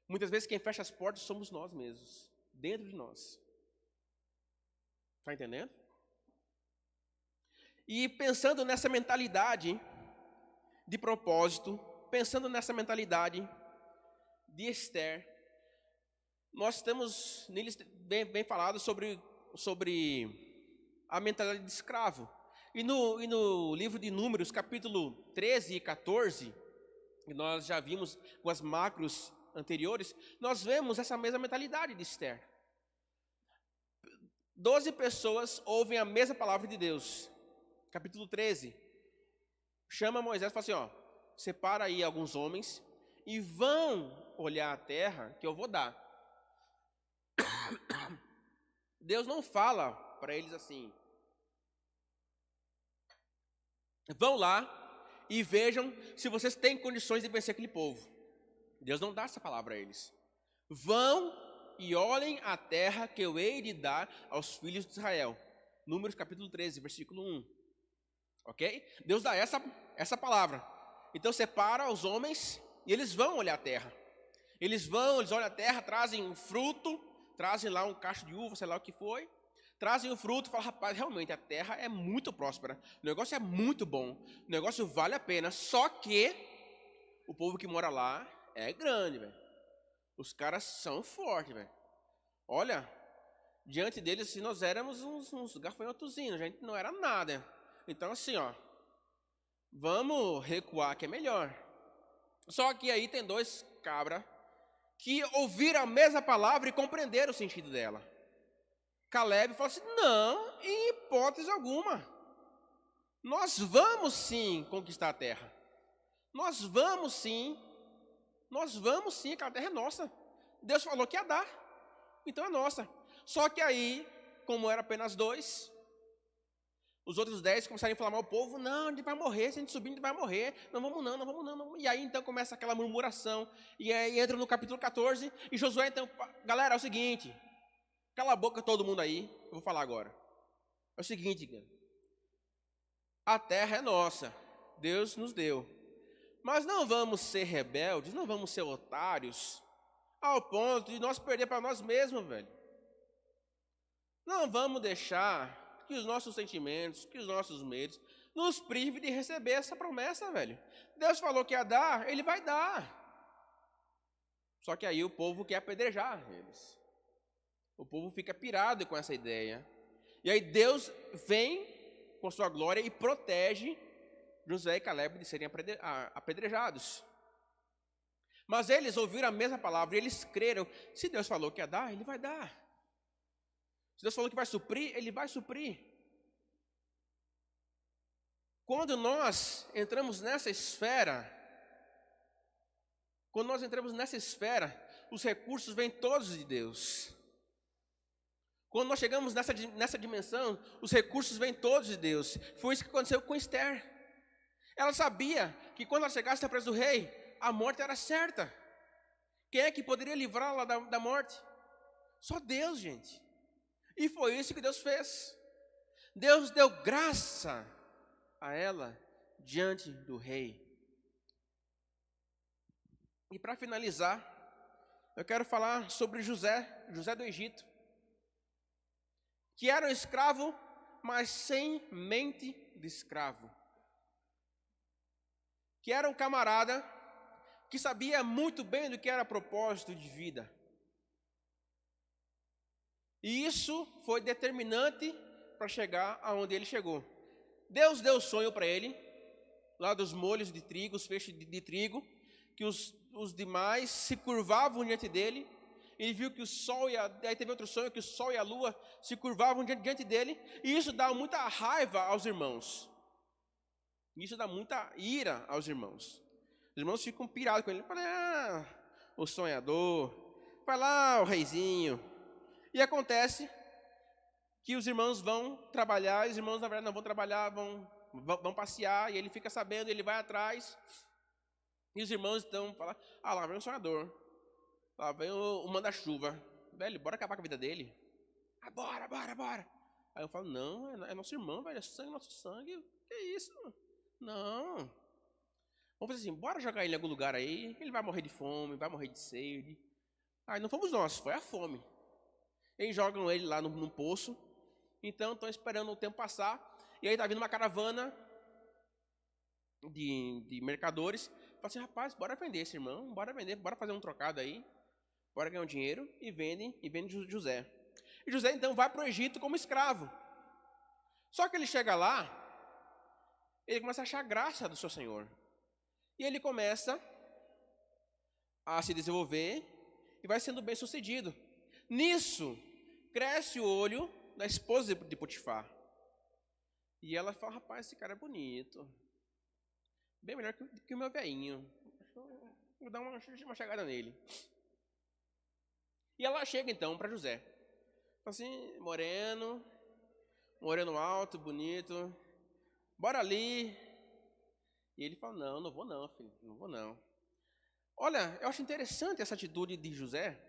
Muitas vezes quem fecha as portas somos nós mesmos, dentro de nós. Está entendendo? E pensando nessa mentalidade de propósito, pensando nessa mentalidade de Esther, nós temos neles bem falado sobre a mentalidade de escravo. E no livro de Números, capítulo 13 e 14, que nós já vimos com as macros anteriores, nós vemos essa mesma mentalidade de Esther. 12 pessoas ouvem a mesma palavra de Deus. Capítulo 13, chama Moisés e fala assim, separa aí alguns homens e vão olhar a terra que eu vou dar. Deus não fala para eles assim, vão lá e vejam se vocês têm condições de vencer aquele povo. Deus não dá essa palavra a eles. Vão e olhem a terra que eu hei de dar aos filhos de Israel. Números capítulo 13, versículo 1. Ok? Deus dá essa palavra. Então separa os homens e eles vão olhar a terra. Eles olham a terra, trazem um fruto, trazem lá um cacho de uva, sei lá o que foi. Trazem o fruto e falam, rapaz, realmente a terra é muito próspera, o negócio é muito bom, o negócio vale a pena, só que o povo que mora lá é grande, velho. Os caras são fortes, velho. Olha, diante deles, assim, nós éramos uns gafanhotozinhos, a gente não era nada. Então, assim, Vamos recuar que é melhor. Só que aí tem dois cabras que ouviram a mesma palavra e compreenderam o sentido dela. Caleb falou assim: não, em hipótese alguma. Nós vamos sim conquistar a terra. Nós vamos sim, aquela terra é nossa. Deus falou que ia dar, então é nossa. Só que aí, como era apenas 2, os outros 10 começaram a inflamar o povo. Não, a gente vai morrer, se a gente subir, a gente vai morrer. Não vamos não, não vamos não. Não. E aí então começa aquela murmuração. E aí entra no capítulo 14, e Josué então, galera, é o seguinte, cala a boca todo mundo aí, eu vou falar agora. É o seguinte, a terra é nossa, Deus nos deu. Mas não vamos ser rebeldes, não vamos ser otários, ao ponto de nós perder para nós mesmos, velho. Não vamos deixar que os nossos sentimentos, que os nossos medos, nos prive de receber essa promessa, velho. Deus falou que ia dar, Ele vai dar. Só que aí o povo quer apedrejar eles. O povo fica pirado com essa ideia. E aí Deus vem com sua glória e protege Josué e Caleb de serem apedrejados. Mas eles ouviram a mesma palavra e eles creram. Se Deus falou que ia dar, Ele vai dar. Se Deus falou que vai suprir, Ele vai suprir. Quando nós entramos nessa esfera, os recursos vêm todos de Deus. Quando nós chegamos nessa dimensão, os recursos vêm todos de Deus. Foi isso que aconteceu com Esther. Ela sabia que quando ela chegasse na presença do rei, a morte era certa. Quem é que poderia livrá-la da morte? Só Deus, gente. E foi isso que Deus fez. Deus deu graça a ela diante do rei. E para finalizar, eu quero falar sobre José do Egito, que era um escravo, mas sem mente de escravo. Que era um camarada que sabia muito bem do que era propósito de vida. E isso foi determinante para chegar aonde ele chegou. Deus deu sonho para ele, lá dos molhos de trigo, os feixes de trigo, que os demais se curvavam diante dele. Ele viu que o sol aí teve outro sonho, que o sol e a lua se curvavam diante dele. E isso dá muita raiva aos irmãos. Isso dá muita ira aos irmãos. Os irmãos ficam pirados com ele. Fala, o sonhador. Vai lá, o reizinho. E acontece que os irmãos vão trabalhar. Os irmãos, na verdade, não vão trabalhar, vão passear. E ele fica sabendo, ele vai atrás. E os irmãos então falam, lá vem o sonhador. Lá vem o manda-chuva. Velho, bora acabar com a vida dele. Bora. Aí eu falo, não, é nosso irmão, velho. É sangue, nosso sangue. Que isso? Não. Vamos fazer assim, bora jogar ele em algum lugar aí. Ele vai morrer de fome, vai morrer de sede. Aí não fomos nós, foi a fome. Eles jogam ele lá num poço. Então estão esperando o tempo passar. E aí está vindo uma caravana de mercadores. Fala assim, rapaz, bora vender esse irmão. Bora vender, bora fazer um trocado aí. Bora ganhar um dinheiro. E vende José. E José então vai para o Egito como escravo. Só que ele chega lá, ele começa a achar graça do seu senhor. E ele começa a se desenvolver e vai sendo bem sucedido. Nisso, cresce o olho da esposa de Potifar. E ela fala, rapaz, esse cara é bonito. Bem melhor que o meu velhinho. Vou dar uma chegada nele. E ela chega então para José. Fala assim, moreno alto, bonito. Bora ali. E ele fala, não vou não, filho, não vou não. Olha, eu acho interessante essa atitude de José,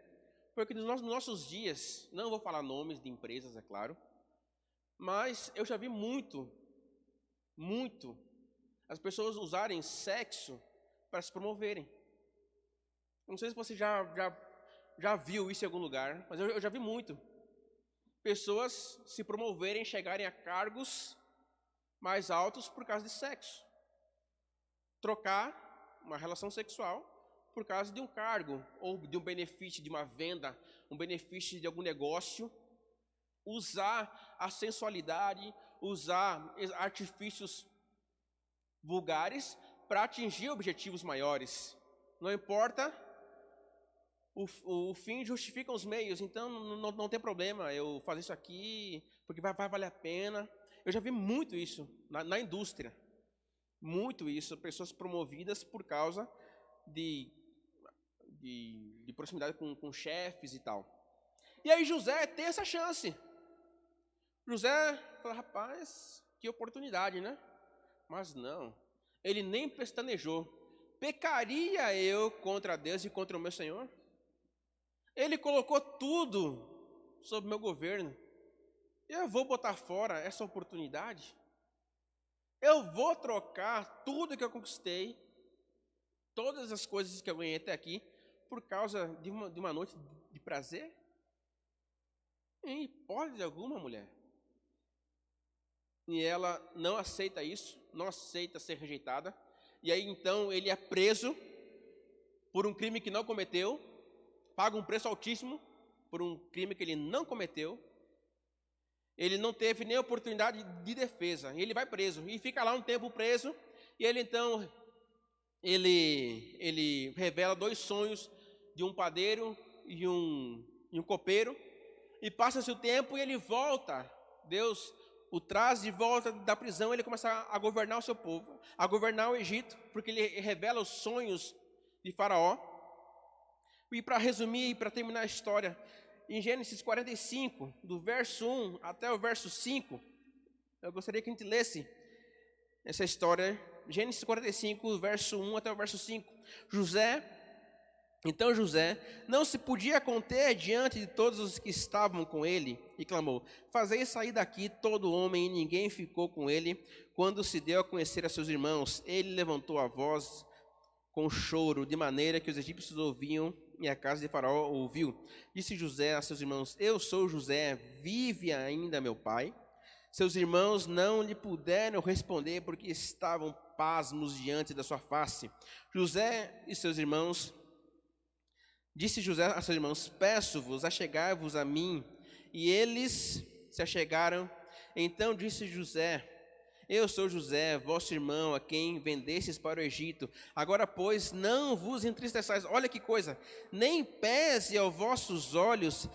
porque nos nossos dias, não vou falar nomes de empresas, é claro, mas eu já vi muito, as pessoas usarem sexo para se promoverem. Não sei se você já viu isso em algum lugar, mas eu já vi muito. Pessoas se promoverem, chegarem a cargos mais altos por causa de sexo. Trocar uma relação sexual por causa de um cargo, ou de um benefício de uma venda, um benefício de algum negócio. Usar a sensualidade, usar artifícios vulgares para atingir objetivos maiores. Não importa, o fim justifica os meios, então não tem problema eu fazer isso aqui, porque vai valer a pena. Eu já vi muito isso na indústria, muito isso, pessoas promovidas por causa de proximidade com chefes e tal. E aí José tem essa chance. José fala, rapaz, que oportunidade, né? Mas não, ele nem pestanejou. Pecaria eu contra Deus e contra o meu Senhor? Ele colocou tudo sob meu governo. Eu vou botar fora essa oportunidade? Eu vou trocar tudo que eu conquistei, todas as coisas que eu ganhei até aqui, por causa de uma noite de prazer? Em hipótese alguma, mulher. E ela não aceita isso, não aceita ser rejeitada. E aí então ele é preso por um crime que não cometeu, paga um preço altíssimo por um crime que ele não cometeu. Ele não teve nem oportunidade de defesa. Ele vai preso e fica lá um tempo preso. E ele então ele revela 2 sonhos de um padeiro e um copeiro. E passa-se o tempo e ele volta. Deus o traz de volta da prisão. Ele começa a governar o seu povo, a governar o Egito, porque ele revela os sonhos de Faraó. E para resumir e para terminar a história, em Gênesis 45, do verso 1 até o verso 5, eu gostaria que a gente lesse essa história. Gênesis 45, do verso 1 até o verso 5. Então José não se podia conter diante de todos os que estavam com ele, e clamou: fazei sair daqui todo homem, e ninguém ficou com ele. Quando se deu a conhecer a seus irmãos, ele levantou a voz com choro, de maneira que os egípcios ouviam, e a casa de Faraó ouviu. Disse José a seus irmãos: eu sou José, vive ainda meu pai? Seus irmãos não lhe puderam responder, porque estavam pasmos diante da sua face. Disse José a seus irmãos: peço-vos, achegai-vos a mim. E eles se achegaram. Então disse José: eu sou José, vosso irmão, a quem vendestes para o Egito. Agora, pois, não vos entristeçais. Olha que coisa. Nem pese aos vossos olhos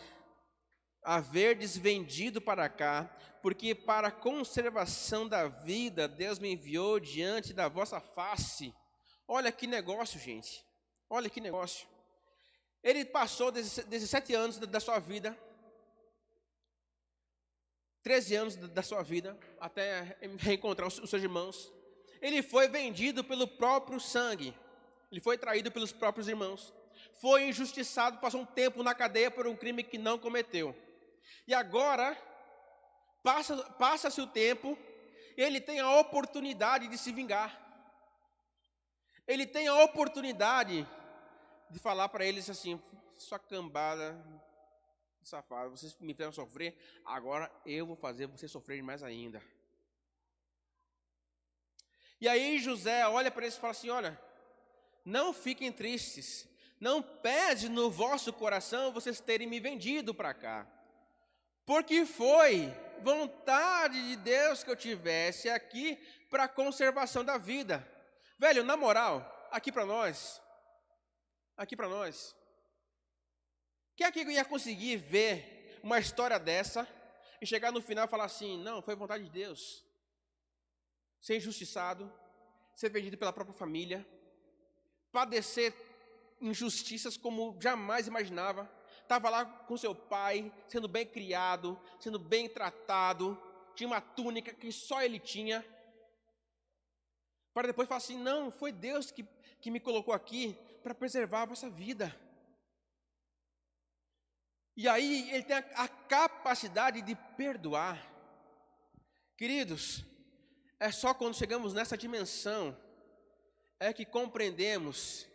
haverdes vendido para cá, porque para a conservação da vida Deus me enviou diante da vossa face. Olha que negócio, gente. Olha que negócio. Ele passou 17 anos da sua vida, 13 anos da sua vida, até reencontrar os seus irmãos. Ele foi vendido pelo próprio sangue. Ele foi traído pelos próprios irmãos. Foi injustiçado, passou um tempo na cadeia por um crime que não cometeu. E agora, passa-se o tempo, ele tem a oportunidade de se vingar. Ele tem a oportunidade de falar para eles assim: sua cambada safada, vocês me fizeram sofrer, agora eu vou fazer vocês sofrerem mais ainda. E aí José olha para eles e fala assim: olha, não fiquem tristes, não pese no vosso coração vocês terem me vendido para cá, porque foi vontade de Deus que eu tivesse aqui para a conservação da vida. Velho, na moral, aqui para nós, quem é que ia conseguir ver uma história dessa e chegar no final e falar assim: não, foi vontade de Deus? Ser injustiçado, ser vendido pela própria família, padecer injustiças como jamais imaginava. Estava lá com seu pai, sendo bem criado, sendo bem tratado, tinha uma túnica que só ele tinha, para depois falar assim: não, foi Deus que me colocou aqui para preservar a vossa vida. E aí ele tem a capacidade de perdoar. Queridos, é só quando chegamos nessa dimensão é que compreendemos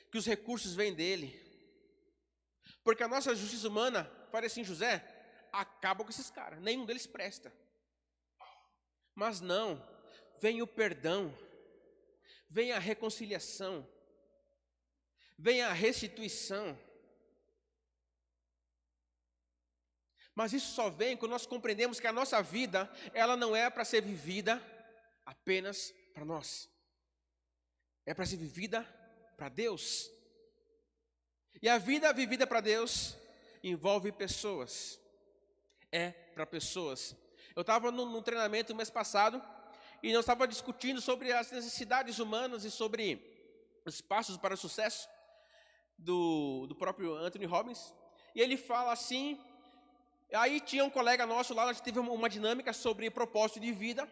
que os recursos vêm dele. Porque a nossa justiça humana fala assim: José, acaba com esses caras, nenhum deles presta. Mas não, vem o perdão, vem a reconciliação, vem a restituição. Mas isso só vem quando nós compreendemos que a nossa vida, ela não é para ser vivida apenas para nós. é para ser vivida para Deus. E a vida vivida para Deus envolve pessoas. É para pessoas. Eu estava num treinamento no mês passado e nós estávamos discutindo sobre as necessidades humanas e sobre os passos para o sucesso do próprio Anthony Robbins. E ele fala assim, aí tinha um colega nosso lá, a gente teve uma dinâmica sobre propósito de vida.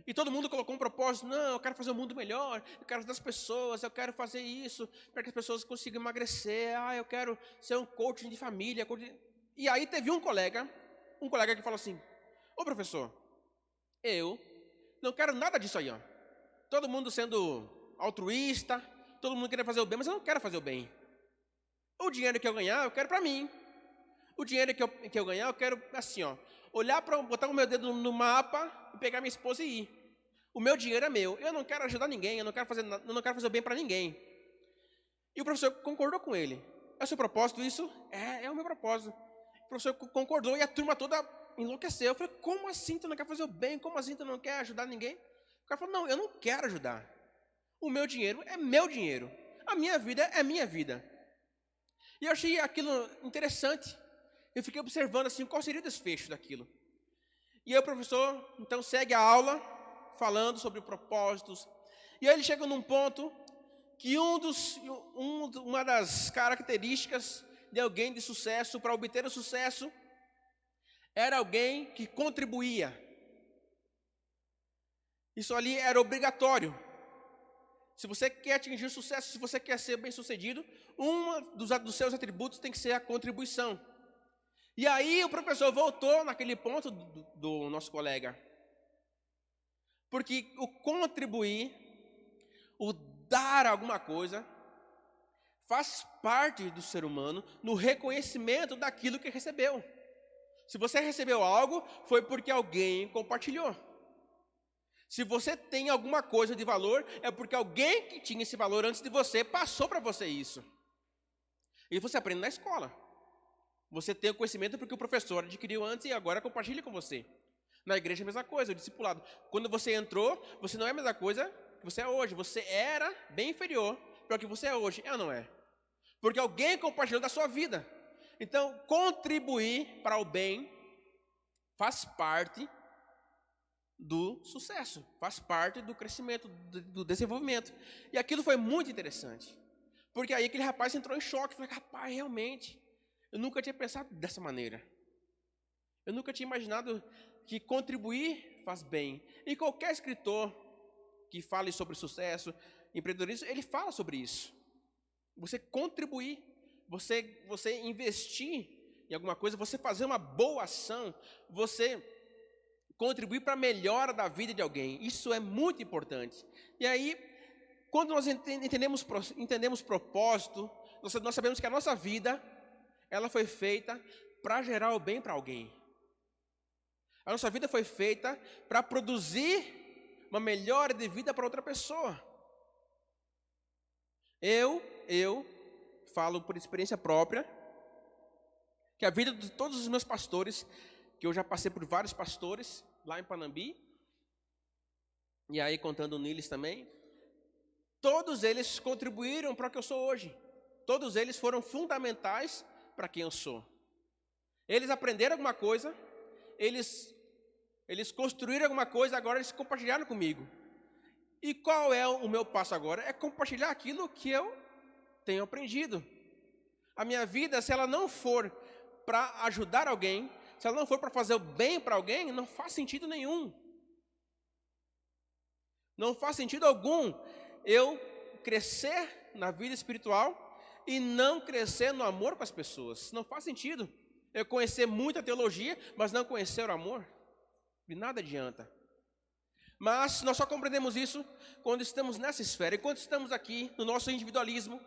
E todo mundo colocou um propósito, não, eu quero fazer um mundo melhor, eu quero ajudar as pessoas, eu quero fazer isso, para que as pessoas consigam emagrecer, eu quero ser um coaching de família. E aí teve um colega que falou assim, ô professor, eu não quero nada disso aí, ó. Todo mundo sendo altruísta, todo mundo querendo fazer o bem, mas eu não quero fazer o bem. O dinheiro que eu ganhar, eu quero para mim. O dinheiro que eu ganhar, eu quero assim, ó, olhar para botar o meu dedo no mapa e pegar minha esposa e ir. O meu dinheiro é meu. Eu não quero ajudar ninguém, eu não quero fazer o bem para ninguém. E o professor concordou com ele. É o seu propósito isso? É o meu propósito. O professor concordou e a turma toda enlouqueceu. Eu falei, como assim tu não quer fazer o bem? Como assim tu não quer ajudar ninguém? O cara falou, não, eu não quero ajudar. O meu dinheiro é meu dinheiro. A minha vida é minha vida. E eu achei aquilo interessante. Eu fiquei observando assim, qual seria o desfecho daquilo. E aí o professor, então, segue a aula, falando sobre propósitos. E aí ele chega num ponto que uma das características de alguém de sucesso, para obter o sucesso, era alguém que contribuía. Isso ali era obrigatório. Se você quer atingir sucesso, se você quer ser bem-sucedido, um dos seus atributos tem que ser a contribuição. E aí o professor voltou naquele ponto do nosso colega. Porque o contribuir, o dar alguma coisa, faz parte do ser humano no reconhecimento daquilo que recebeu. Se você recebeu algo, foi porque alguém compartilhou. Se você tem alguma coisa de valor, é porque alguém que tinha esse valor antes de você passou para você isso. E você aprende na escola. Você tem o conhecimento porque o professor adquiriu antes e agora compartilha com você. Na igreja é a mesma coisa, o discipulado. Quando você entrou, você não é a mesma coisa que você é hoje. Você era bem inferior para o que você é hoje. É ou não é? Porque alguém compartilhou da sua vida. Então, contribuir para o bem faz parte do sucesso, faz parte do crescimento, do desenvolvimento. E aquilo foi muito interessante. Porque aí aquele rapaz entrou em choque. Falei, rapaz, realmente, eu nunca tinha pensado dessa maneira. Eu nunca tinha imaginado que contribuir faz bem. E qualquer escritor que fale sobre sucesso, empreendedorismo, ele fala sobre isso. Você contribuir, você investir em alguma coisa, você fazer uma boa ação, você contribuir para a melhora da vida de alguém. Isso é muito importante. E aí, quando nós entendemos propósito, nós sabemos que a nossa vida, ela foi feita para gerar o bem para alguém. A nossa vida foi feita para produzir uma melhora de vida para outra pessoa. Eu falo por experiência própria, que a vida de todos os meus pastores, que eu já passei por vários pastores, lá em Panambi, e aí contando o Niles também, todos eles contribuíram para o que eu sou hoje. Todos eles foram fundamentais para quem eu sou. Eles aprenderam alguma coisa, eles construíram alguma coisa, agora eles compartilharam comigo. E qual é o meu passo agora? É compartilhar aquilo que eu tenho aprendido. A minha vida, se ela não for para ajudar alguém, se ela não for para fazer o bem para alguém, não faz sentido nenhum. Não faz sentido algum eu crescer na vida espiritual e não crescer no amor com as pessoas. Não faz sentido eu conhecer muita teologia, mas não conhecer o amor. De nada adianta. Mas nós só compreendemos isso quando estamos nessa esfera. E quando estamos aqui no nosso individualismo,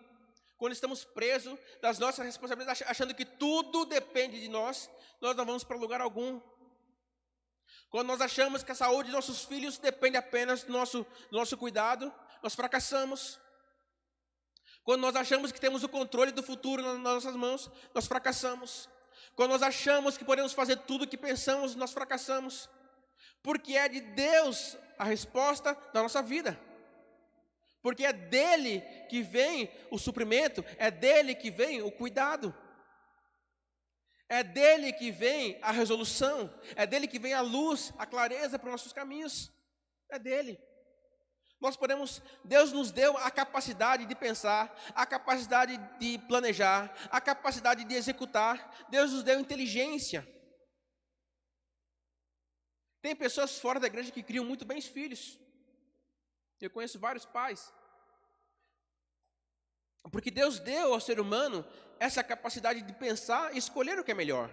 quando estamos presos das nossas responsabilidades, achando que tudo depende de nós não vamos para lugar algum. Quando nós achamos que a saúde de nossos filhos depende apenas do nosso cuidado, nós fracassamos. Quando nós achamos que temos o controle do futuro nas nossas mãos, nós fracassamos. Quando nós achamos que podemos fazer tudo o que pensamos, nós fracassamos. Porque é de Deus a resposta da nossa vida. Porque é dele que vem o suprimento, é dele que vem o cuidado. É dele que vem a resolução, é dele que vem a luz, a clareza para os nossos caminhos. É dele. Deus nos deu a capacidade de pensar, a capacidade de planejar, a capacidade de executar. Deus nos deu inteligência. Tem pessoas fora da igreja que criam muito bem os filhos. Eu conheço vários pais. Porque Deus deu ao ser humano essa capacidade de pensar e escolher o que é melhor.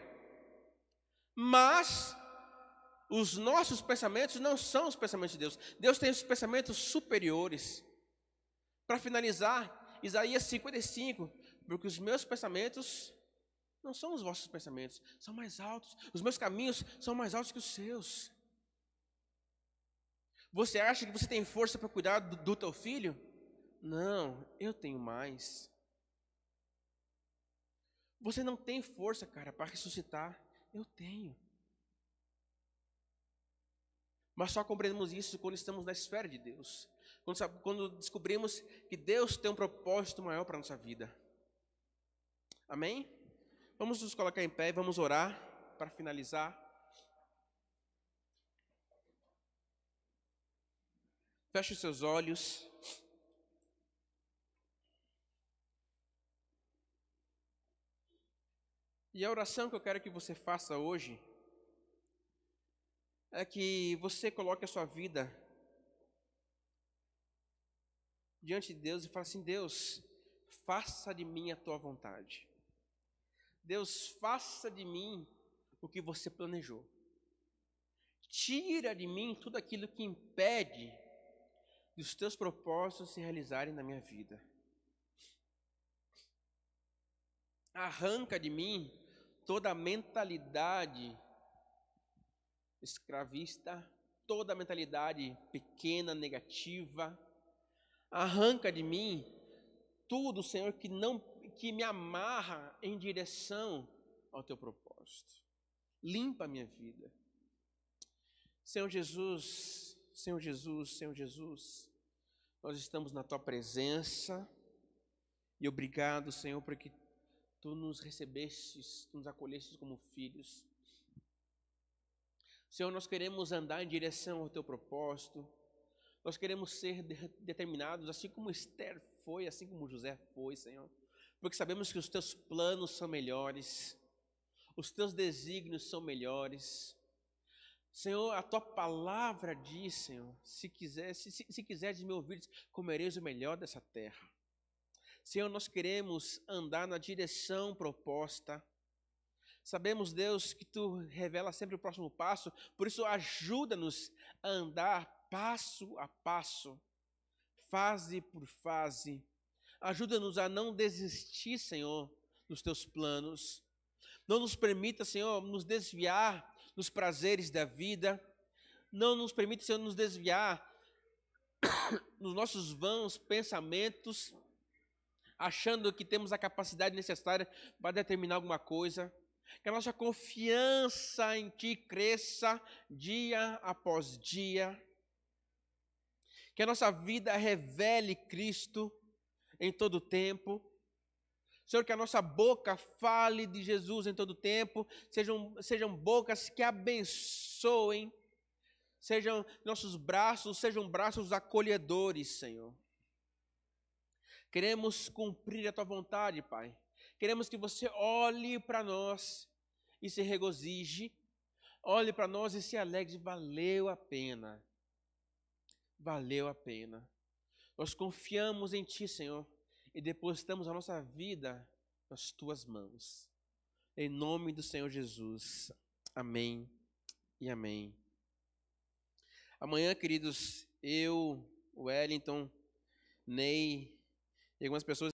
Mas os nossos pensamentos não são os pensamentos de Deus. Deus tem os pensamentos superiores. Para finalizar, Isaías 55, porque os meus pensamentos não são os vossos pensamentos, são mais altos. Os meus caminhos são mais altos que os seus. Você acha que você tem força para cuidar do teu filho? Não, eu tenho mais. Você não tem força, cara, para ressuscitar. Eu tenho. Mas só compreendemos isso quando estamos na esfera de Deus. Quando descobrimos que Deus tem um propósito maior para a nossa vida. Amém? Vamos nos colocar em pé e vamos orar para finalizar. Feche os seus olhos. E a oração que eu quero que você faça hoje é que você coloque a sua vida diante de Deus e fale assim: Deus, faça de mim a tua vontade. Deus, faça de mim o que você planejou. Tira de mim tudo aquilo que impede os teus propósitos se realizarem na minha vida. Arranca de mim toda a mentalidade escravista, toda a mentalidade pequena, negativa. Arranca de mim tudo, Senhor, que me amarra em direção ao teu propósito. Limpa a minha vida. Senhor Jesus, Senhor Jesus, Senhor Jesus, nós estamos na tua presença e obrigado, Senhor, porque tu nos recebestes, tu nos acolhestes como filhos. Senhor, nós queremos andar em direção ao teu propósito. Nós queremos ser determinados, assim como Esther foi, assim como José foi, Senhor. Porque sabemos que os teus planos são melhores, os teus desígnios são melhores. Senhor, a tua palavra diz, Senhor, se quiseres me ouvir, comereis o melhor dessa terra. Senhor, nós queremos andar na direção proposta. Sabemos, Deus, que tu revela sempre o próximo passo, por isso ajuda-nos a andar passo a passo, fase por fase. Ajuda-nos a não desistir, Senhor, dos teus planos. Não nos permita, Senhor, nos desviar dos prazeres da vida. Não nos permita, Senhor, nos desviar nos nossos vãos pensamentos, achando que temos a capacidade necessária para determinar alguma coisa. Que a nossa confiança em Ti cresça dia após dia. Que a nossa vida revele Cristo em todo o tempo. Senhor, que a nossa boca fale de Jesus em todo o tempo. Sejam bocas que abençoem. Sejam nossos braços, sejam braços acolhedores, Senhor. Queremos cumprir a Tua vontade, Pai. Queremos que você olhe para nós e se regozije. Olhe para nós e se alegre. Valeu a pena. Valeu a pena. Nós confiamos em Ti, Senhor, e depositamos a nossa vida nas Tuas mãos. Em nome do Senhor Jesus. Amém e amém. Amanhã, queridos, eu, Wellington, Ney e algumas pessoas